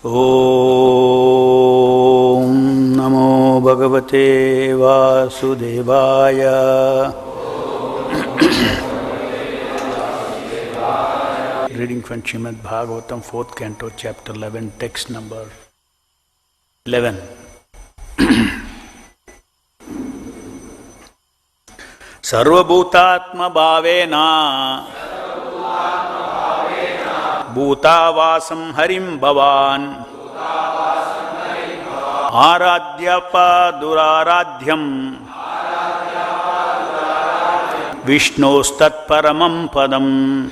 Om Namo Bhagavate Vasudevaya. Reading from Srimad Bhagavatam, 4th Canto, Chapter 11, text number 11. Sarvabhutatma bhavena bhutavasam harim bhavan aradhyapa duraradhyam Vishnostat paramam padam.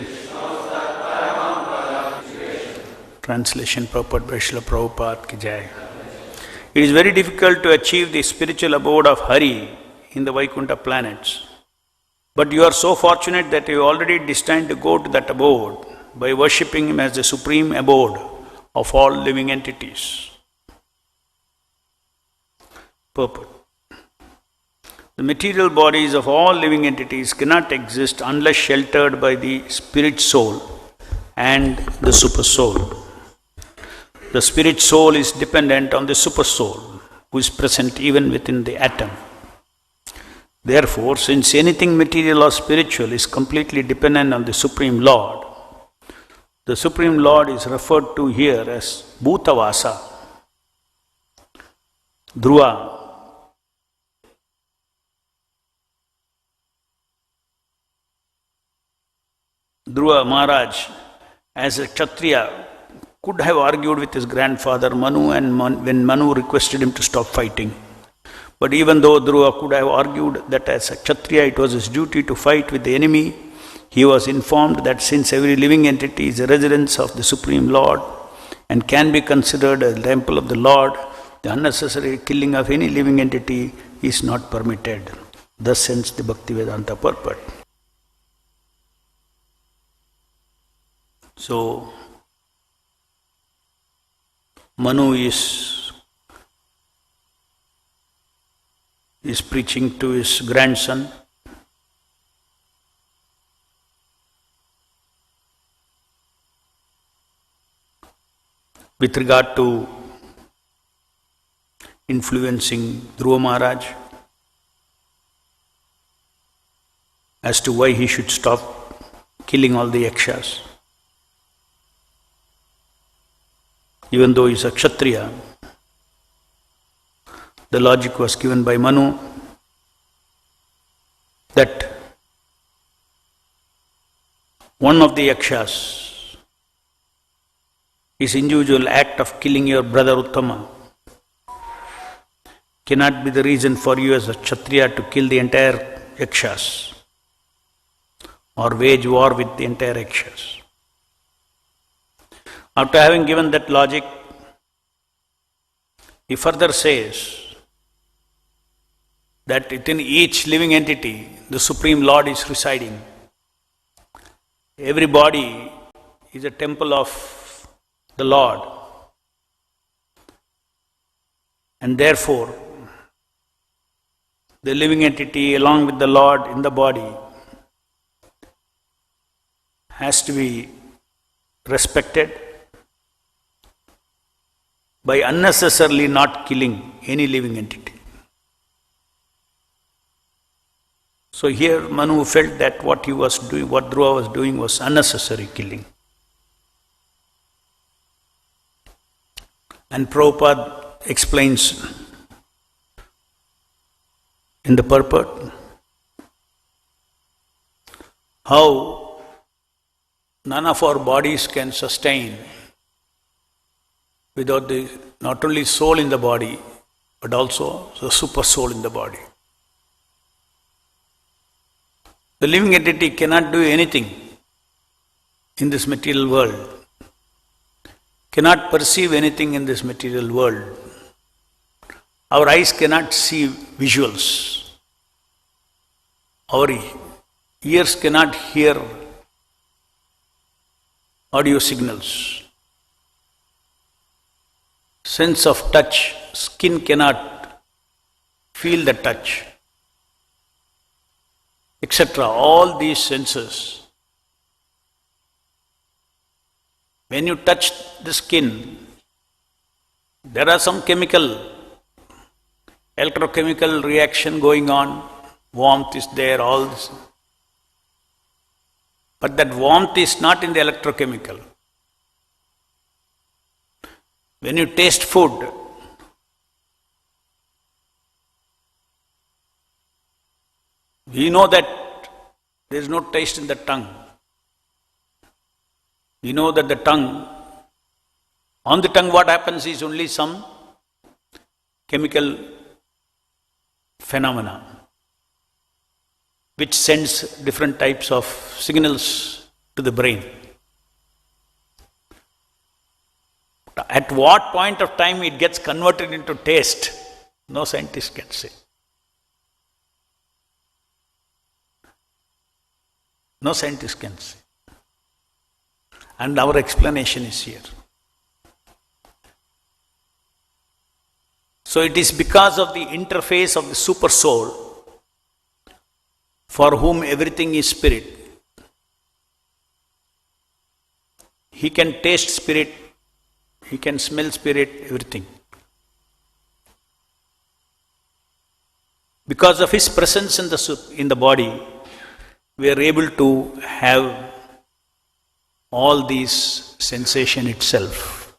Translation purport by Srila Prabhupada ki jai. It is very difficult to achieve the spiritual abode of Hari in the Vaikuntha planets. But you are so fortunate that you already destined to go to that abode by worshipping Him as the supreme abode of all living entities. Purport. The material bodies of all living entities cannot exist unless sheltered by the spirit soul and the super soul. The spirit soul is dependent on the super soul, who is present even within the atom. Therefore, since anything material or spiritual is completely dependent on the Supreme Lord, the Supreme Lord is referred to here as Bhutavasa. Dhruva Mahārāja, as a Kshatriya, could have argued with his grandfather Manu when Manu requested him to stop fighting. But even though Dhruva could have argued that as a Kshatriya it was his duty to fight with the enemy, he was informed that since every living entity is a residence of the Supreme Lord and can be considered a temple of the Lord, the unnecessary killing of any living entity is not permitted. Thus ends the Bhaktivedanta purport. So, Manu is preaching to his grandson. With regard to influencing Dhruva Mahārāja as to why he should stop killing all the yakshas. Even though he is a Kshatriya, the logic was given by Manu that one of the yakshas, his individual act of killing your brother Uttama, cannot be the reason for you as a Kshatriya to kill the entire yakshas or wage war with the entire yakshas. After having given that logic, he further says that within each living entity, the Supreme Lord is residing. Every body is a temple of the Lord. And therefore, the living entity along with the Lord in the body has to be respected by unnecessarily not killing any living entity. So here Manu felt that what Dhruva was doing was unnecessary killing. And Prabhupada explains in the purport how none of our bodies can sustain without not only soul in the body, but also the super soul in the body. The living entity cannot do anything in this material world, cannot perceive anything in this material world. Our eyes cannot see visuals. Our ears cannot hear audio signals. Sense of touch, skin cannot feel the touch, etc. All these senses, when you touch the skin, There are some electrochemical reaction going on. Warmth is there, all this. But that warmth is not in the electrochemical. When you taste food, we know that there is no taste in the tongue. We know that on the tongue what happens is only some chemical phenomena which sends different types of signals to the brain. At what point of time it gets converted into taste, no scientist can say. No scientist can say. And our explanation is here. So it is because of the interface of the super soul, for whom everything is spirit. He can taste spirit, he can smell spirit, everything. Because of his presence in the body, we are able to have all these sensation itself.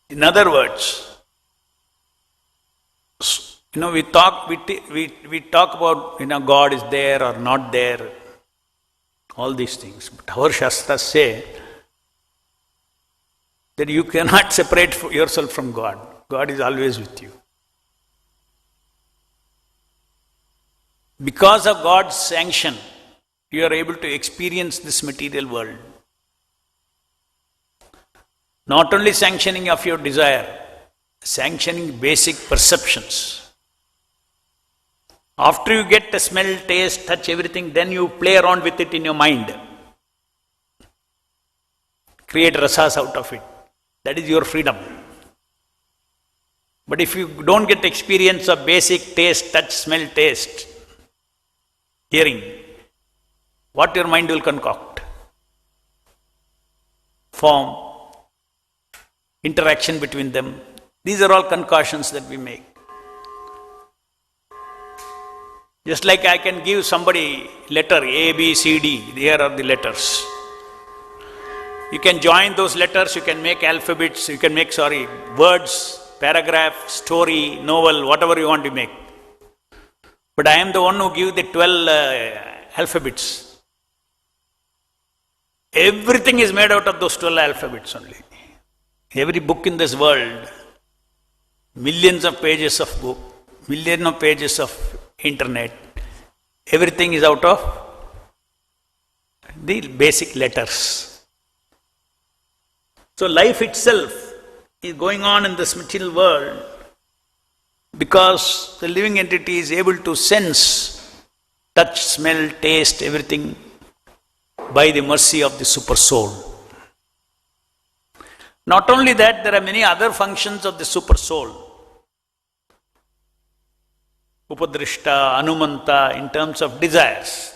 In other words, we talk about God is there or not there, all these things. But our Shastras say that you cannot separate yourself from God. God is always with you. Because of God's sanction, you are able to experience this material world. Not only sanctioning of your desire, sanctioning basic perceptions. After you get the smell, taste, touch, everything, then you play around with it in your mind. Create rasas out of it. That is your freedom. But if you don't get experience of basic taste, touch, smell, taste, hearing, what your mind will concoct? Form, interaction between them. These are all concoctions that we make. Just like I can give somebody letter A, B, C, D, here are the letters. You can join those letters, you can make alphabets, you can make, words, paragraph, story, novel, whatever you want to make. But I am the one who gives the 12 alphabets. Everything is made out of those 12 alphabets only. Every book in this world, millions of pages of book, millions of pages of internet, everything is out of the basic letters. So life itself is going on in this material world because the living entity is able to sense, touch, smell, taste, everything by the mercy of the super soul. Not only that, there are many other functions of the super soul. Upadrishta, Anumanta, in terms of desires.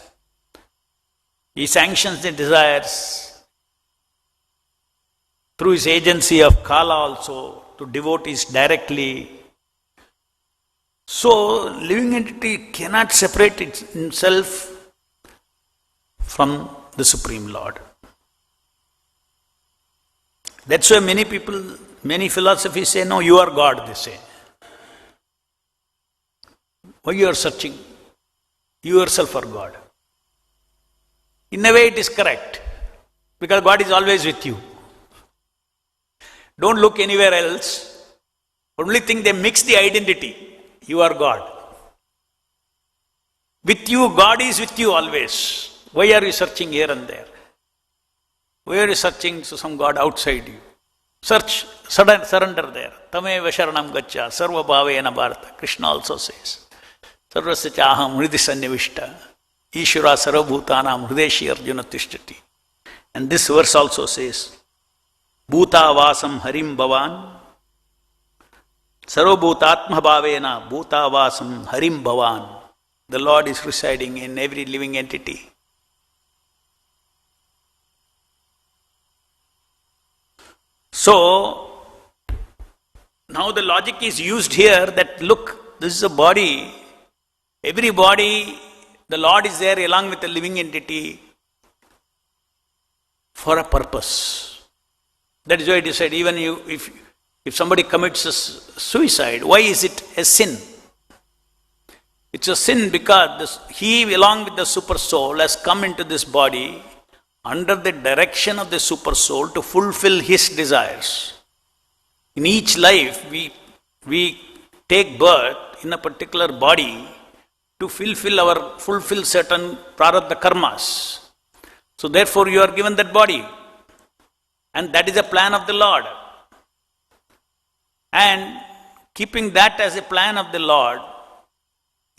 He sanctions the desires through his agency of Kala also, to devotees directly. So, living entity cannot separate himself from the Supreme Lord. That's why many people, many philosophies say, no, you are God, they say. Why you are searching? You yourself are God. In a way it is correct, because God is always with you. Don't look anywhere else. Only thing they mix the identity. You are God. With you, God is with you always. Why are you searching here and there? Why are you searching to some God outside you? Search, surrender there. Tameva sharanam gaccha, sarva bhavena bharata. Krishna also says. Sarvasya chaham hridi sannivishta. Ishvara sarvabhutanam hrideshi arjuna tishtati. And this verse also says, Bhuta vasam harim bhavan. Sarvabhutatma bhavena bhuta vasam harim bhavan. The Lord is residing in every living entity. So, now the logic is used here that look, this is a body. Every body, the Lord is there along with the living entity for a purpose. That is why it is said, even if somebody commits a suicide, why is it a sin? It's a sin because he, along with the super soul, has come into this body under the direction of the super soul to fulfill his desires. In each life, we take birth in a particular body to fulfill certain prarabdha karmas. So therefore you are given that body. And that is a plan of the Lord. And keeping that as a plan of the Lord,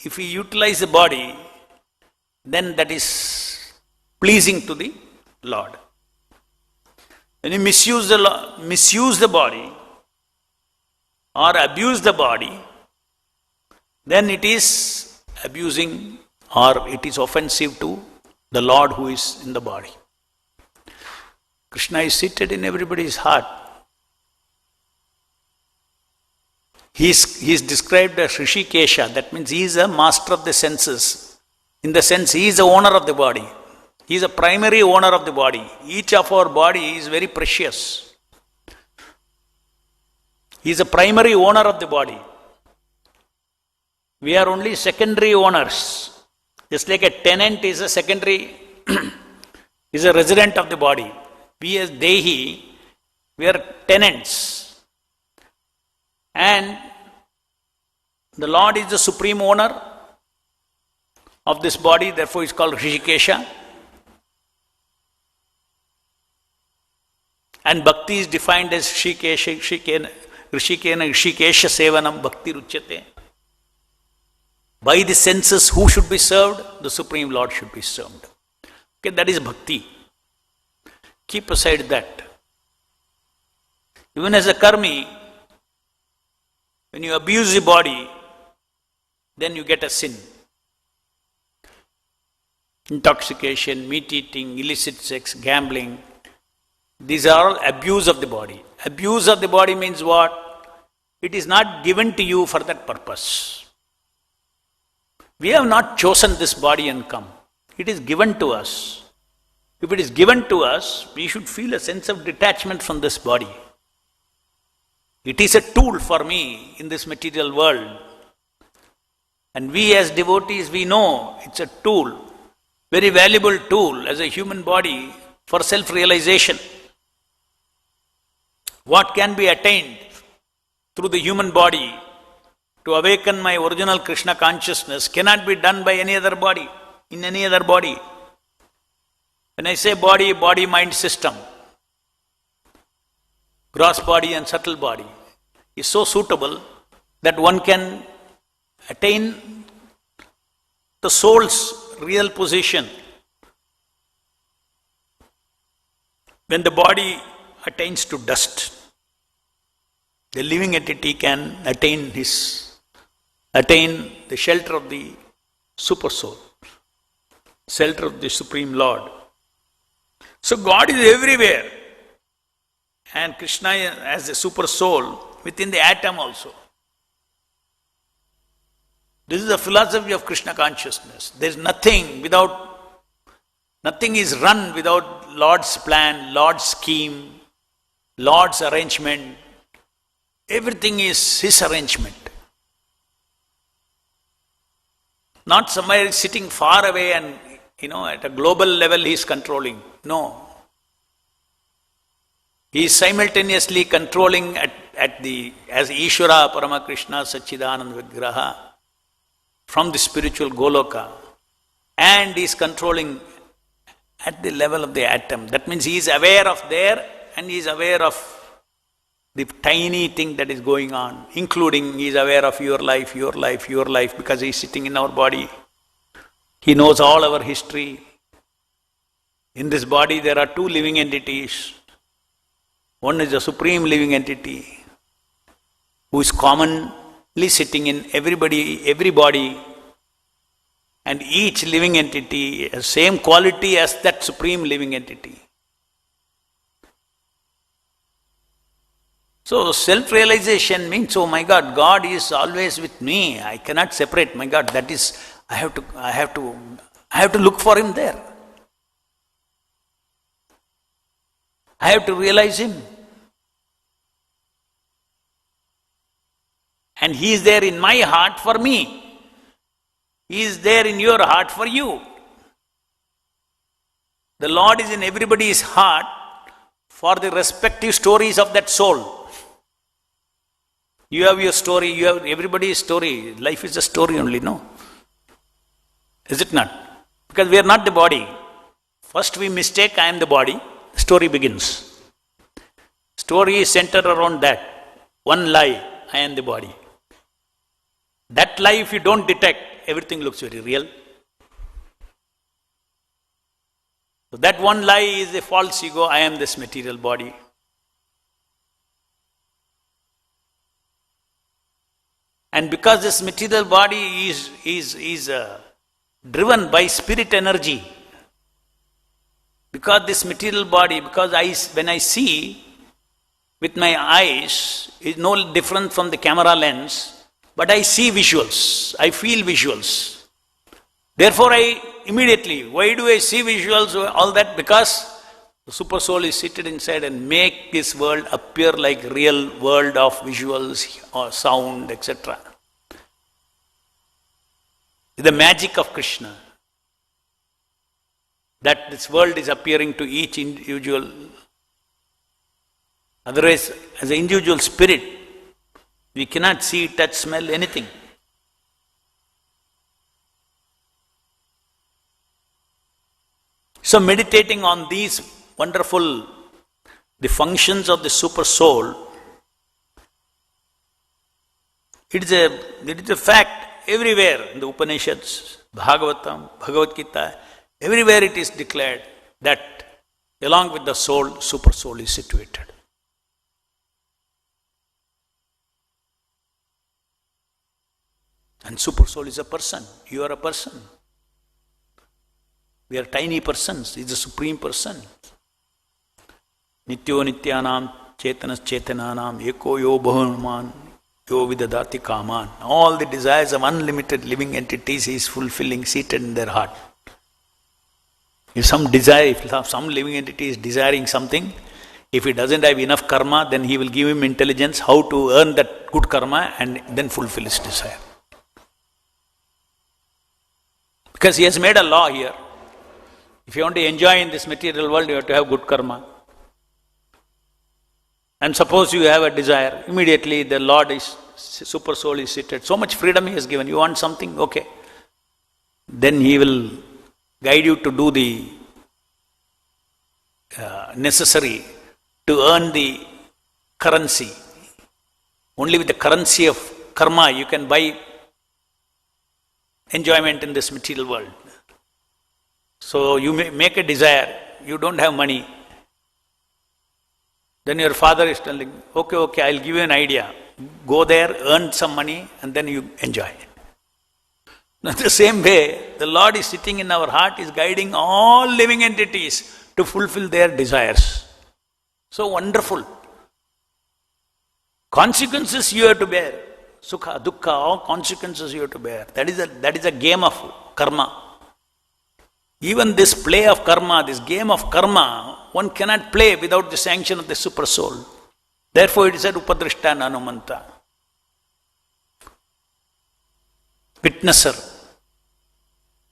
if we utilize the body, then that is pleasing to the Lord. When you misuse the body or abuse the body, then it is abusing or it is offensive to the Lord who is in the body. Krishna is seated in everybody's heart. He is described as Rishikesha. That means he is a master of the senses. In the sense, he is the owner of the body. He is a primary owner of the body. Each of our body is very precious. He is a primary owner of the body. We are only secondary owners. Just like a tenant is a secondary, is a resident of the body. We as Dehi, we are tenants. And the Lord is the supreme owner of this body, therefore it's called Rishikesha. And bhakti is defined as Rishikena Sevanam Bhakti Ruchyate. By the senses, who should be served? The Supreme Lord should be served. Okay, that is bhakti. Keep aside that. Even as a karmi, when you abuse the body, then you get a sin. Intoxication, meat eating, illicit sex, gambling, these are all abuse of the body. Abuse of the body means what? It is not given to you for that purpose. We have not chosen this body and come. It is given to us. If it is given to us, we should feel a sense of detachment from this body. It is a tool for me in this material world. And we as devotees, we know it's a tool, very valuable tool as a human body for self-realization. What can be attained through the human body to awaken my original Krishna consciousness cannot be done by any other body, in any other body. When I say body, body-mind system, gross body and subtle body is so suitable that one can attain the soul's real position. When the body attains to dust, the living entity can attain the shelter of the super soul, shelter of the Supreme Lord. So God is everywhere, and Krishna as the super soul within the atom also. This is the philosophy of Krishna consciousness. There is nothing is run without Lord's plan, Lord's scheme, Lord's arrangement. Everything is His arrangement. Not somewhere sitting far away and, at a global level He is controlling. No. He is simultaneously controlling as Ishvara Parama Krishna Satchidananda Vigraha from the spiritual Goloka, and He is controlling at the level of the atom. That means He is aware of there and He is aware of the tiny thing that is going on, including He is aware of your life, because He is sitting in our body. He knows all our history. In this body there are two living entities. One is the supreme living entity who is commonly sitting in every body, and each living entity has same quality as that supreme living entity. So self-realization means, oh my God, God is always with me. I cannot separate. My God, that is, I have to look for Him there. I have to realize Him. And He is there in my heart for me. He is there in your heart for you. The Lord is in everybody's heart for the respective stories of that soul. You have your story, you have everybody's story. Life is a story only, no? Is it not? Because we are not the body. First we mistake, I am the body. Story begins. Story is centered around that. One lie, I am the body. That lie, if you don't detect, everything looks very real. So that one lie is a false ego, I am this material body. And because this material body is driven by spirit energy, because this material body, when I see with my eyes, is no different from the camera lens, but I see visuals, I feel visuals. Therefore I immediately, why do I see visuals, all that? Because the super soul is seated inside and make this world appear like real world of visuals or sound, etc. The magic of Krishna. That this world is appearing to each individual. Otherwise, as an individual spirit, we cannot see, touch, smell, anything. So meditating on these wonderful, the functions of the super soul, it is a fact everywhere in the Upanishads, Bhagavatam, Bhagavad Gita, everywhere it is declared that along with the soul, super soul is situated. And super soul is a person. You are a person. We are tiny persons. He is the supreme person. Nityo nityanam chetanas chetananam eko yo bahuman yo vidadati kaman. All the desires of unlimited living entities he is fulfilling seated in their heart. If some living entity is desiring something, if he doesn't have enough karma, then he will give him intelligence how to earn that good karma and then fulfill his desire. Because he has made a law here. If you want to enjoy in this material world, you have to have good karma. And suppose you have a desire, immediately the Lord is, super soul is seated. So much freedom he has given. You want something? Okay. Then he will guide you to do the necessary to earn the currency. Only with the currency of karma you can buy enjoyment in this material world. So you may make a desire, you don't have money. Then your father is telling, okay, I'll give you an idea. Go there, earn some money, and then you enjoy. Now the same way, the Lord is sitting in our heart, is guiding all living entities to fulfill their desires. So wonderful. Consequences you have to bear. Sukha, dukkha, all consequences you have to bear. That is a game of karma. Even this play of karma, this game of karma, one cannot play without the sanction of the super soul. Therefore it is said upadrishta nanumanta. Witnesser.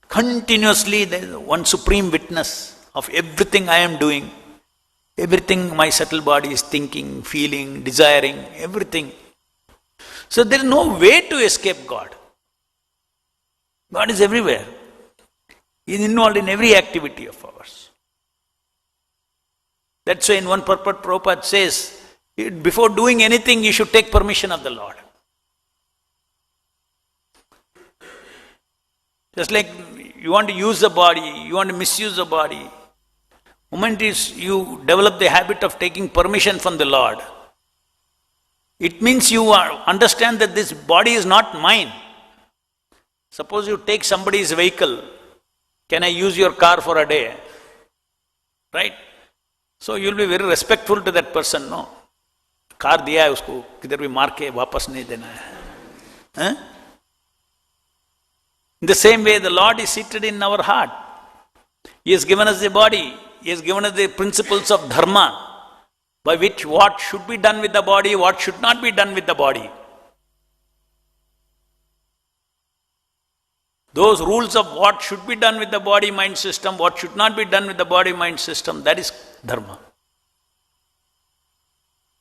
Continuously there is one supreme witness of everything I am doing, everything my subtle body is thinking, feeling, desiring, everything. So there is no way to escape God. God is everywhere. He is involved in every activity of ours. That's why in one purport Prabhupada says, before doing anything you should take permission of the Lord. Just like you want to use the body, you want to misuse the body. The moment you develop the habit of taking permission from the Lord, it means you understand that this body is not mine. Suppose you take somebody's vehicle, can I use your car for a day? Right? So you will be very respectful to that person, no? Car दिया है उसको, किधर भी मार के वापस नहीं देना है. In the same way, the Lord is seated in our heart. He has given us the body. He has given us the principles of dharma, by which what should be done with the body, what should not be done with the body. Those rules of what should be done with the body-mind system, what should not be done with the body-mind system, that is dharma.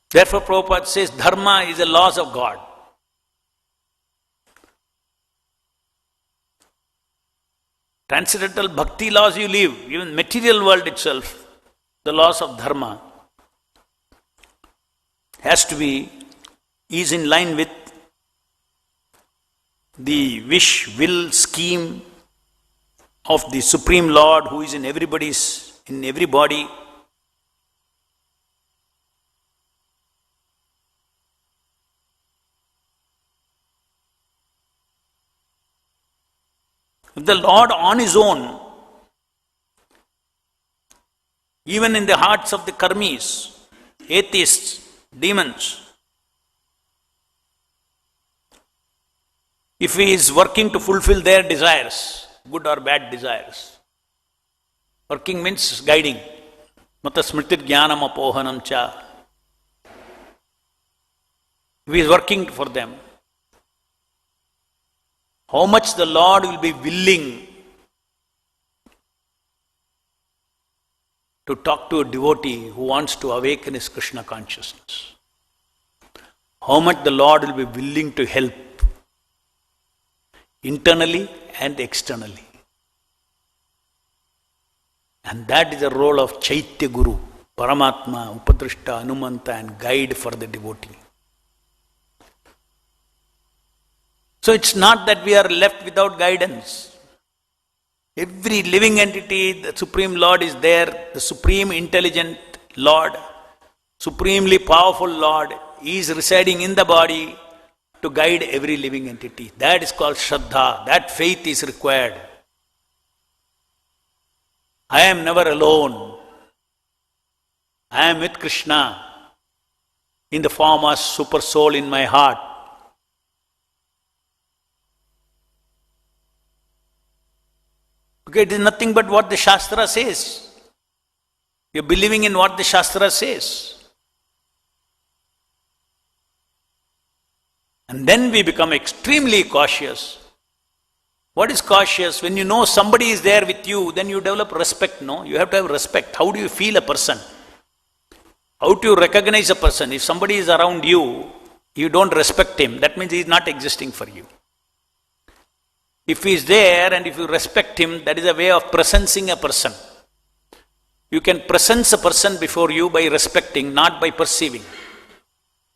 Therefore, Prabhupada says dharma is the laws of God. Transcendental bhakti laws you live, even material world itself, the laws of dharma is in line with the wish, will, scheme of the Supreme Lord who is in every body. The Lord on his own, even in the hearts of the karmis, atheists, demons, if he is working to fulfill their desires, good or bad desires, working means guiding. Mata smritir jnanam apohanam cha. If he is working for them, how much the Lord will be willing to talk to a devotee who wants to awaken his Krishna consciousness. How much the Lord will be willing to help internally and externally. And that is the role of Chaitya Guru, Paramatma, Upadrishta, Anumanta, and guide for the devotee. So it's not that we are left without guidance. Every living entity, the Supreme Lord is there, the Supreme Intelligent Lord, Supremely Powerful Lord is residing in the body to guide every living entity. That is called Shraddha. That faith is required. I am never alone. I am with Krishna in the form of super soul in my heart. Okay, it is nothing but what the Shastra says. You are believing in what the Shastra says. And then we become extremely cautious. What is cautious? When you know somebody is there with you, then you develop respect, no? You have to have respect. How do you feel a person? How do you recognize a person? If somebody is around you, you don't respect him, that means he is not existing for you. If he is there and if you respect him, that is a way of presencing a person. You can presence a person before you by respecting, not by perceiving.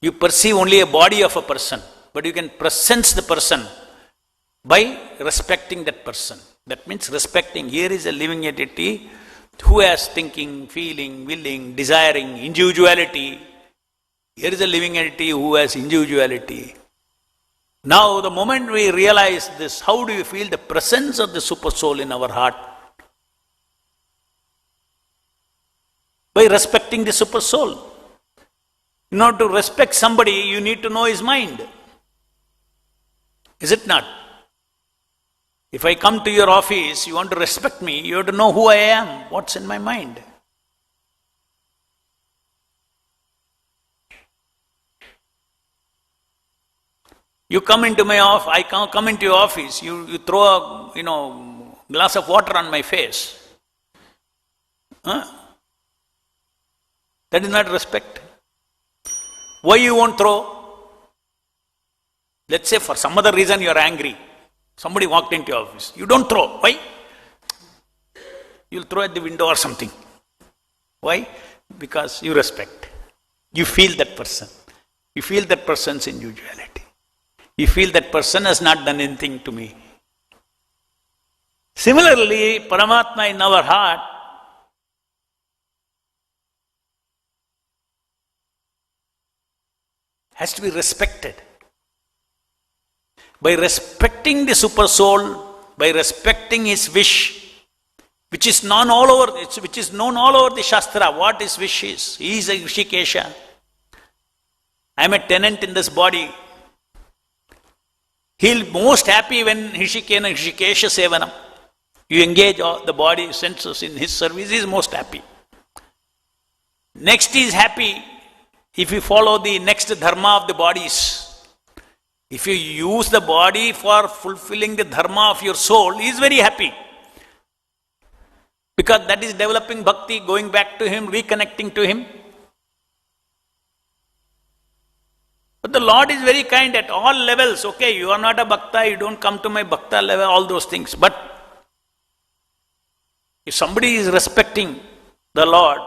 You perceive only a body of a person, but you can presence the person by respecting that person. That means respecting. Here is a living entity who has thinking, feeling, willing, desiring, individuality. Here is a living entity who has individuality. Now, the moment we realize this, how do you feel the presence of the Super Soul in our heart? By respecting the Super Soul. In order to respect somebody, you need to know his mind. Is it not? If I come to your office, you want to respect me, you have to know who I am, what's in my mind. You come into my office, I come into your office, you throw a glass of water on my face. Huh? That is not respect. Why you won't throw? Let's say for some other reason you are angry. Somebody walked into your office. You don't throw. Why? You'll throw at the window or something. Why? Because you respect. You feel that person. You feel that person's individuality. You feel that person has not done anything to me. Similarly, Paramatma in our heart has to be respected. By respecting the Super Soul, by respecting his wish, which is known all over the Shastra, what his wish is. He is a Rishikesha. I am a tenant in this body. He'll most happy when Hrishikesha Sevanam. You engage all the body, senses in his service, he is most happy. Next he is happy if you follow the next dharma of the bodies. If you use the body for fulfilling the dharma of your soul, he is very happy. Because that is developing bhakti, going back to him, reconnecting to him. But the Lord is very kind at all levels. Okay, you are not a bhakta, you don't come to my bhakta level, all those things. But if somebody is respecting the Lord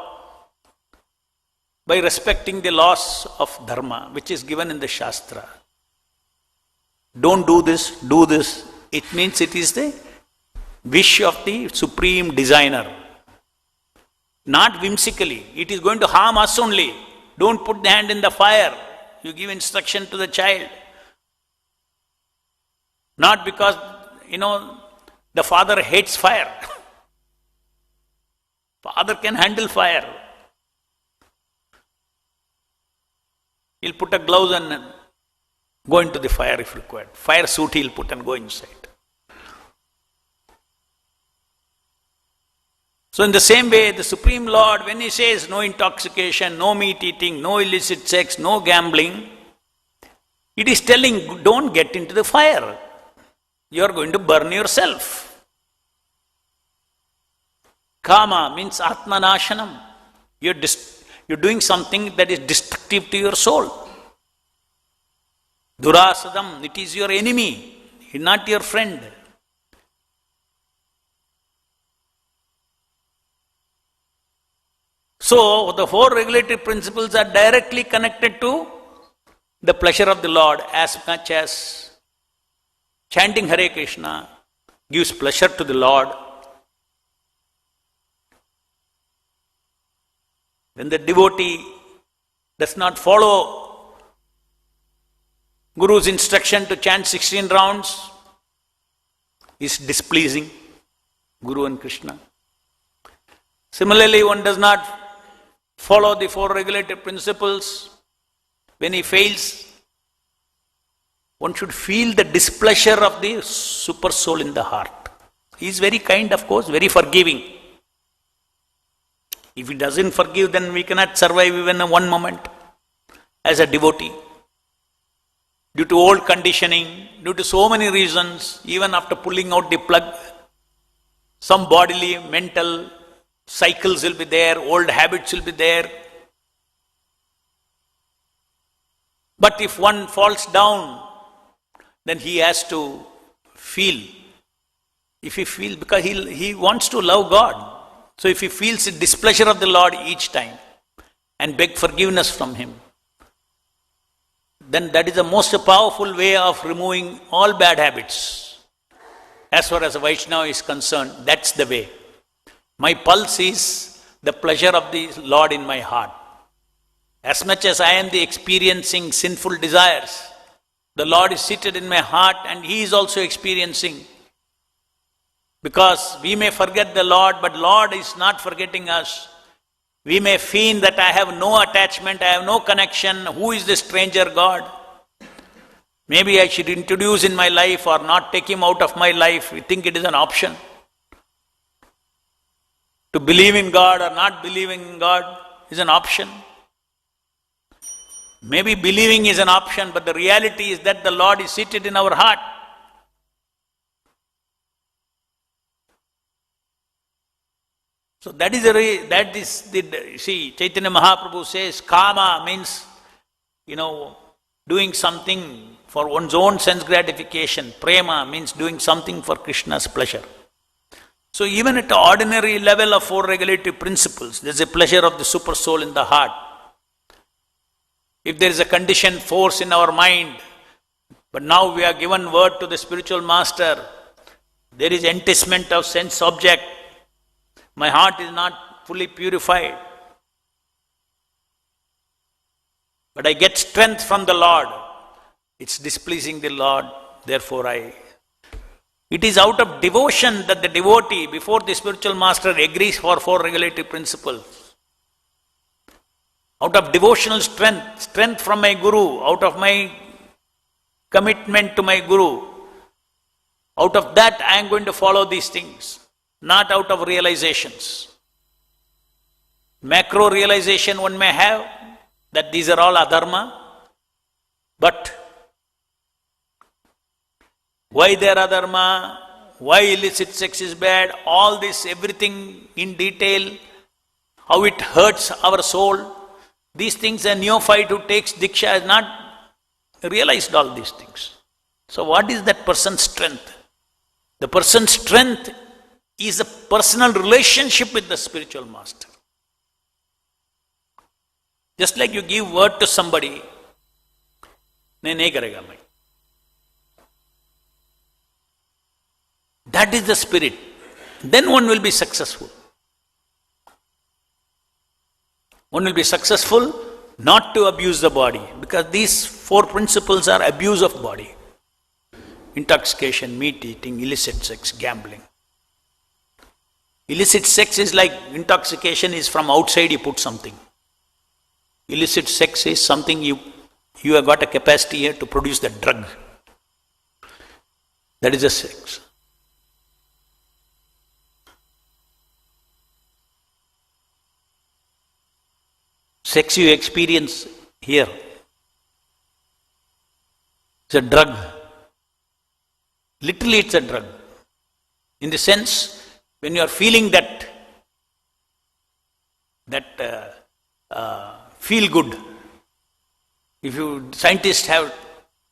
by respecting the laws of dharma, which is given in the Shastra, don't do this, do this, it means it is the wish of the Supreme Designer. Not whimsically, it is going to harm us only. Don't put the hand in the fire. You give instruction to the child. Not because, the father hates fire. Father can handle fire. He'll put a gloves and go into the fire if required. Fire suit he'll put and go inside. So in the same way, the Supreme Lord, when he says no intoxication, no meat eating, no illicit sex, no gambling, it is telling, don't get into the fire. You are going to burn yourself. Kama means atmanashanam. You're doing something that is destructive to your soul. Durasadam, it is your enemy, not your friend. So, the four regulative principles are directly connected to the pleasure of the Lord, as much as chanting Hare Krishna gives pleasure to the Lord. When the devotee does not follow Guru's instruction to chant 16 rounds, is displeasing Guru and Krishna. Similarly, one does not follow the four regulative principles. When he fails, one should feel the displeasure of the super soul in the heart. He is very kind, of course, very forgiving. If he doesn't forgive, then we cannot survive even one moment as a devotee. Due to old conditioning, due to so many reasons, even after pulling out the plug, some bodily, mental cycles will be there, old habits will be there. But if one falls down, then he has to feel. If he feels, because he wants to love God. So if he feels the displeasure of the Lord each time and beg forgiveness from him, then that is the most powerful way of removing all bad habits. As far as a Vaishnava is concerned, that's the way. My pulse is the pleasure of the Lord in my heart. As much as I am experiencing sinful desires, the Lord is seated in my heart and He is also experiencing. Because we may forget the Lord, but Lord is not forgetting us. We may feel that I have no attachment, I have no connection. Who is this stranger God? Maybe I should introduce in my life or not take him out of my life. We think it is an option. To believe in God or not believing in God is an option. Maybe believing is an option, but the reality is that the Lord is seated in our heart. So that is the see, Chaitanya Mahaprabhu says, Kama means, doing something for one's own sense gratification. Prema means doing something for Krishna's pleasure. So even at the ordinary level of four regulative principles, there is a pleasure of the super soul in the heart. If there is a conditioned force in our mind, but now we are given word to the spiritual master, there is enticement of sense object, my heart is not fully purified. But I get strength from the Lord. It's displeasing the Lord, therefore it is out of devotion that the devotee, before the spiritual master, agrees for four regulative principles. out of devotional strength, strength from my Guru, out of my commitment to my Guru, out of that I am going to follow these things, not out of realizations. Macro realization one may have that these are all adharma, but why they are adharma, why illicit sex is bad, all this, everything in detail, how it hurts our soul, these things a neophyte who takes Diksha has not realized all these things. So what is that person's strength? The person's strength is a personal relationship with the spiritual master. Just like you give word to somebody, nahi karega main. That is the spirit. Then one will be successful. One will be successful not to abuse the body, because these four principles are abuse of body. Intoxication, meat eating, illicit sex, gambling. Illicit sex is like intoxication is from outside you put something. Illicit sex is something you have got a capacity here to produce the drug. That is a sex. Sex you experience here. It's a drug. Literally it's a drug. In the sense, when you are feeling that feel good, if you scientists have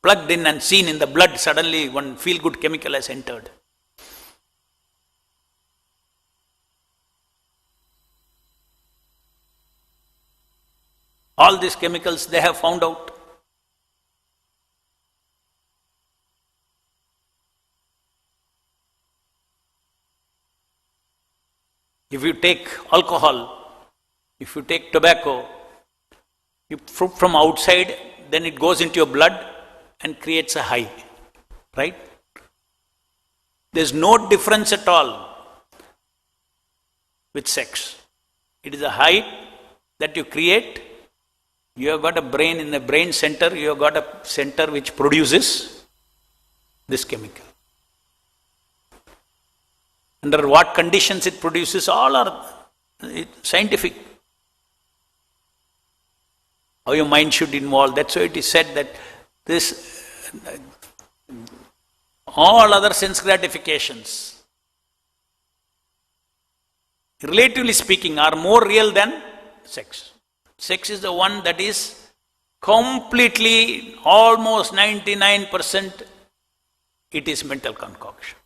plugged in and seen in the blood, suddenly one feel good chemical has entered. All these chemicals they have found out. If you take alcohol, if you take tobacco, from outside, then it goes into your blood and creates a high, right? There's no difference at all with sex. It is a high that you create. You have got a brain, in the brain center, you have got a center which produces this chemical. Under what conditions it produces, all are scientific. How your mind should involve. That's why it is said that this, all other sense gratifications, relatively speaking, are more real than sex. Sex is the one that is completely, almost 99%, it is mental concoction.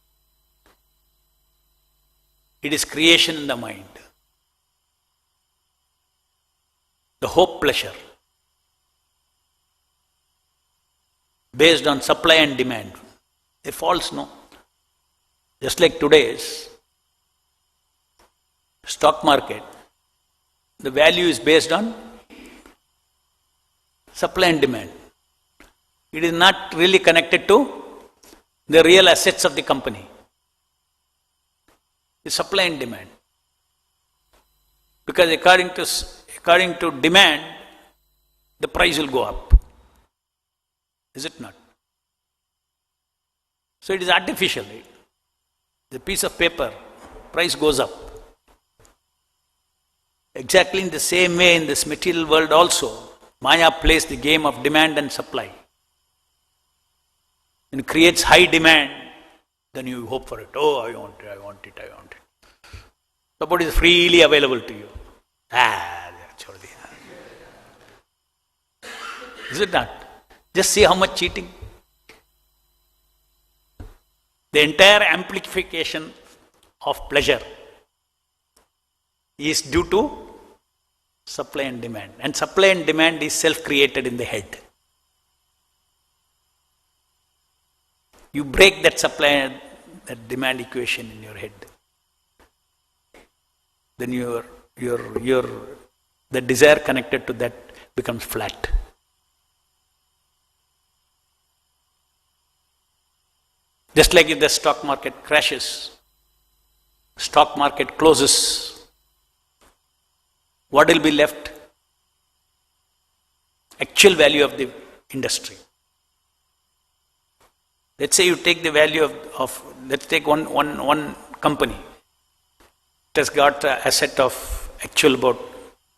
It is creation in the mind. The hope pleasure, based on supply and demand. A false no. Just like today's stock market, the value is based on supply and demand. It is not really connected to the real assets of the company. It's supply and demand. Because according to demand, the price will go up. Is it not? So it is artificial. The piece of paper, price goes up. Exactly in the same way in this material world also, Maya plays the game of demand and supply. When it creates high demand, then you hope for it. Oh, I want it, I want it, I want it. Suppose it is freely available to you. Is it not? Just see how much cheating. The entire amplification of pleasure is due to supply and demand. And supply and demand is self-created in the head. You break that supply and that demand equation in your head. Then the desire connected to that becomes flat. Just like if the stock market crashes, stock market closes, what will be left? actual value of the industry. Let's say you take the value of let's take one company. It has got an asset of actual about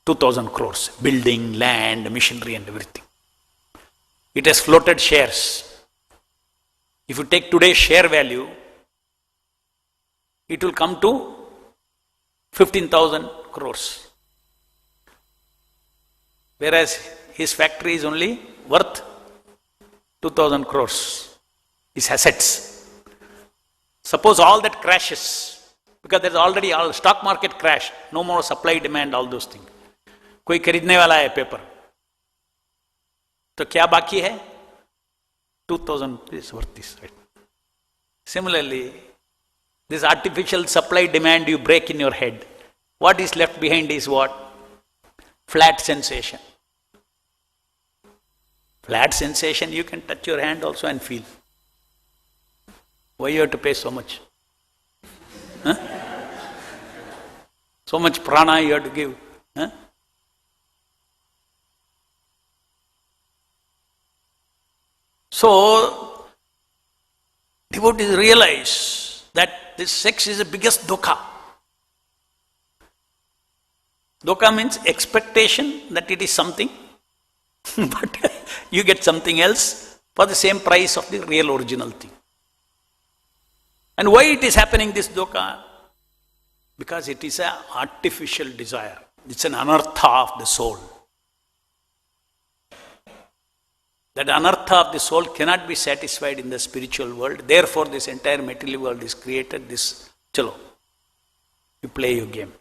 2,000 crores, building, land, machinery and everything. It has floated shares. If you take today's share value, it will come to 15,000 crores. Whereas his factory is only worth 2,000 crores, his assets. Suppose all that crashes, because there's already all stock market crash, no more supply, demand, all those things. कोई खरीदने वाला है paper, तो क्या बाकी है? 2,000 is worth this, right? Similarly, this artificial supply demand you break in your head. What is left behind is what? Flat sensation. Flat sensation, you can touch your hand also and feel. Why you have to pay so much? Huh? So much prana you have to give. Huh? So, devotees realize that this sex is the biggest dukkha. Dukkha means expectation that it is something, but you get something else for the same price of the real original thing. And why it is happening, this dukkha? Because it is an artificial desire. It's an anartha of the soul. That anartha of the soul cannot be satisfied in the spiritual world. Therefore, this entire material world is created. This, chalo, you play your game.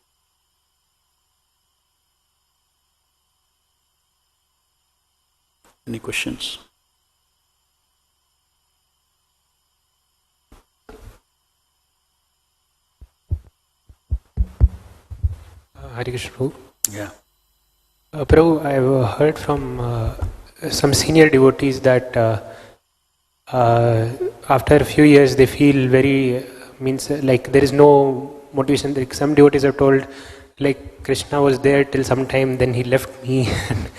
Any questions? Hare Krishna Prabhu. Yeah. Prabhu, I have heard from some senior devotees that after a few years they feel very, like there is no motivation. Like some devotees are told, like Krishna was there till some time, then he left me.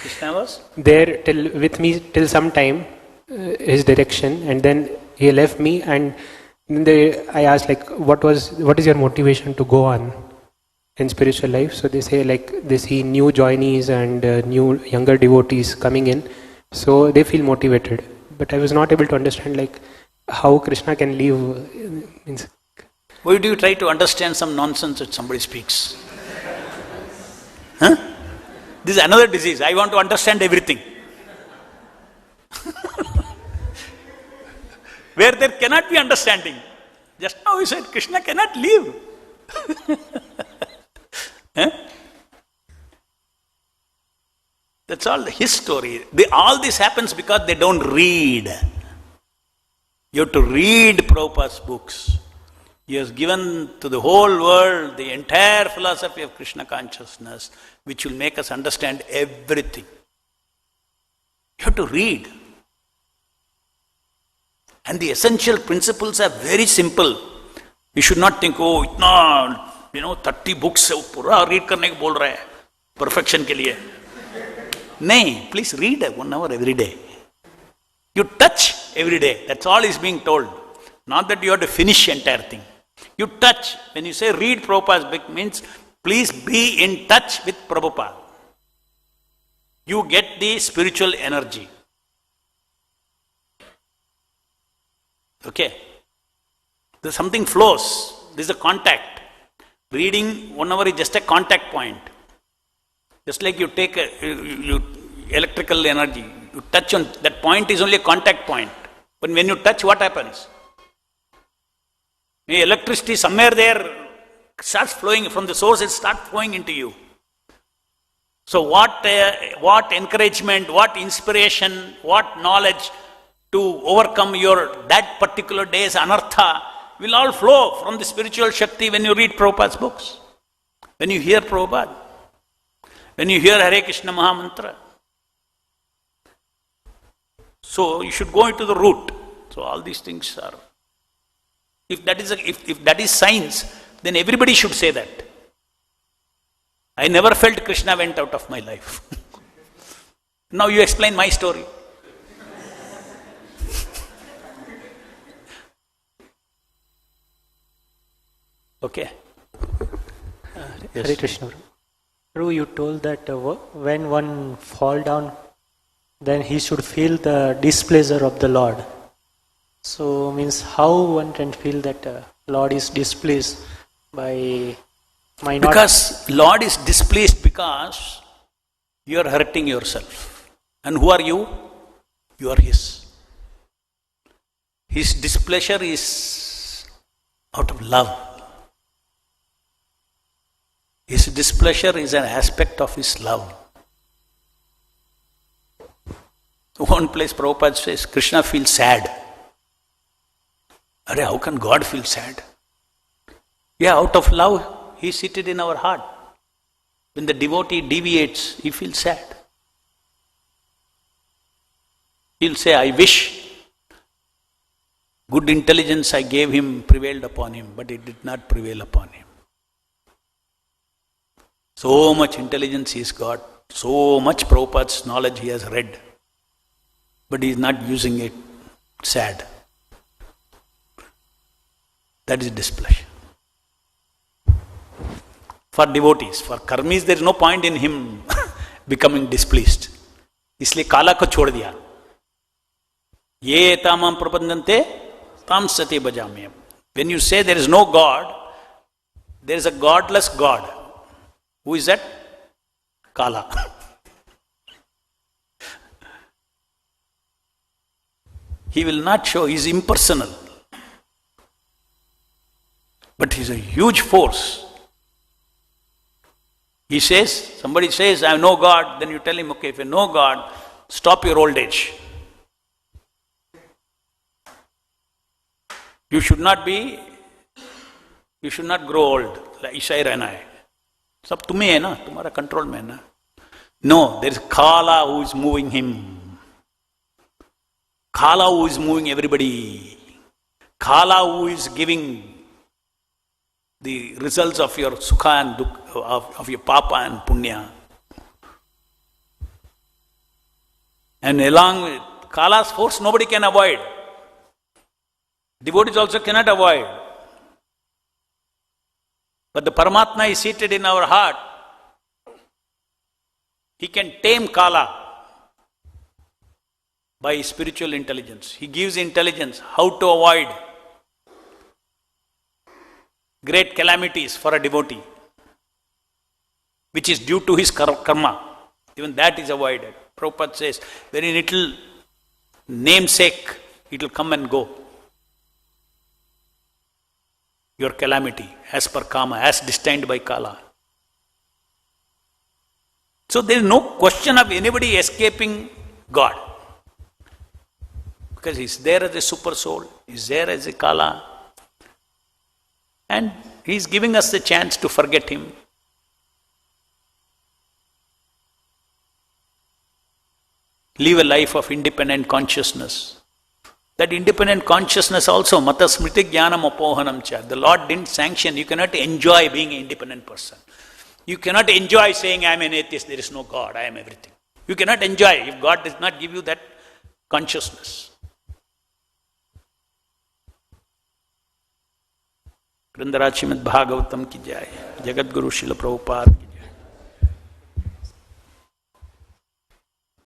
Krishna was? There with me till some time, his direction, and then he left me, and then I asked, like, what is your motivation to go on in spiritual life? So they say, like, they see new joinees and new younger devotees coming in, so they feel motivated. But I was not able to understand, like, how Krishna can leave. Why do you try to understand some nonsense that somebody speaks? Huh? This is another disease. I want to understand everything. Where there cannot be understanding. Just now you said Krishna cannot leave. Huh? That's all his story. All this happens because they don't read. You have to read Prabhupada's books. He has given to the whole world the entire philosophy of Krishna consciousness, which will make us understand everything. You have to read. And the essential principles are very simple. You should not think, oh, itna, 30 books se pura read karne ko bol raha hai, perfection ke liye. Nahin, please read 1 hour every day. You touch every day. That's all is being told. Not that you have to finish entire thing. You touch. When you say read Prabhupada's book, means please be in touch with Prabhupada. You get the spiritual energy. Okay. There's something flows. There's a contact. Reading 1 hour is just a contact point. Just like you take electrical energy, you touch on that point is only a contact point. But when you touch, what happens? The electricity somewhere there starts flowing from the source, it starts flowing into you. So what encouragement, what inspiration, what knowledge to overcome that particular day's anartha will all flow from the spiritual Shakti when you read Prabhupada's books. When you hear Prabhupada. When you hear Hare Krishna Mahamantra. So you should go into the root. So all these things are. If that is science, then everybody should say that. I never felt Krishna went out of my life. Now you explain my story. Okay. Yes. Hare Krishna. Prabhu, you told that when one fall down, then he should feel the displeasure of the Lord. So means how one can feel that Lord is displeased by my not... Because Lord is displeased because you are hurting yourself. And who are you? You are His. His displeasure is out of love. His displeasure is an aspect of His love. One place Prabhupada says, Krishna feels sad. How can God feel sad? Yeah, out of love, He is seated in our heart. When the devotee deviates, he feels sad. He'll say, I wish good intelligence I gave him prevailed upon him, but it did not prevail upon him. So much intelligence he's got, so much Prabhupada's knowledge he has read, but he is not using it. Sad. That is displeasure. For devotees, for karmis, there is no point in him becoming displeased. इसलिए काला को छोड़ दिया. ये तामाम प्रपंदन्ते ताम सते बजाम्यम. When you say there is no God, there is a godless God. Who is that? Kala. He will not show, he is impersonal. But he is a huge force. He says, somebody says, I have no God, then you tell him, okay, if you have no God, stop your old age. You should not grow old. like ऐसा ही रहना है. सब तुम्हें है ना, तुम्हारा control में है ना. No, there is Kala who is moving him. Kala who is moving everybody. Kala who is giving the results of your sukha and dukha, of your papa and punya. And along with Kala's force, nobody can avoid. Devotees also cannot avoid. But the Paramatma is seated in our heart. He can tame Kala by spiritual intelligence. He gives intelligence how to avoid great calamities for a devotee, which is due to his karma. Even that is avoided. Prabhupada says, very little namesake, it will come and go. Your calamity, as per karma, as destined by Kala. So there is no question of anybody escaping God. Because he is there as a super soul, he is there as a Kala. And he is giving us the chance to forget him. Live a life of independent consciousness. That independent consciousness also, mata smriti jnanam apohanam cha. The Lord didn't sanction. You cannot enjoy being an independent person. You cannot enjoy saying, I am an atheist, there is no God, I am everything. You cannot enjoy if God does not give you that consciousness. Srimad Bhagavatam ki jai. Jagat Guru Srila Prabhupada ki jai.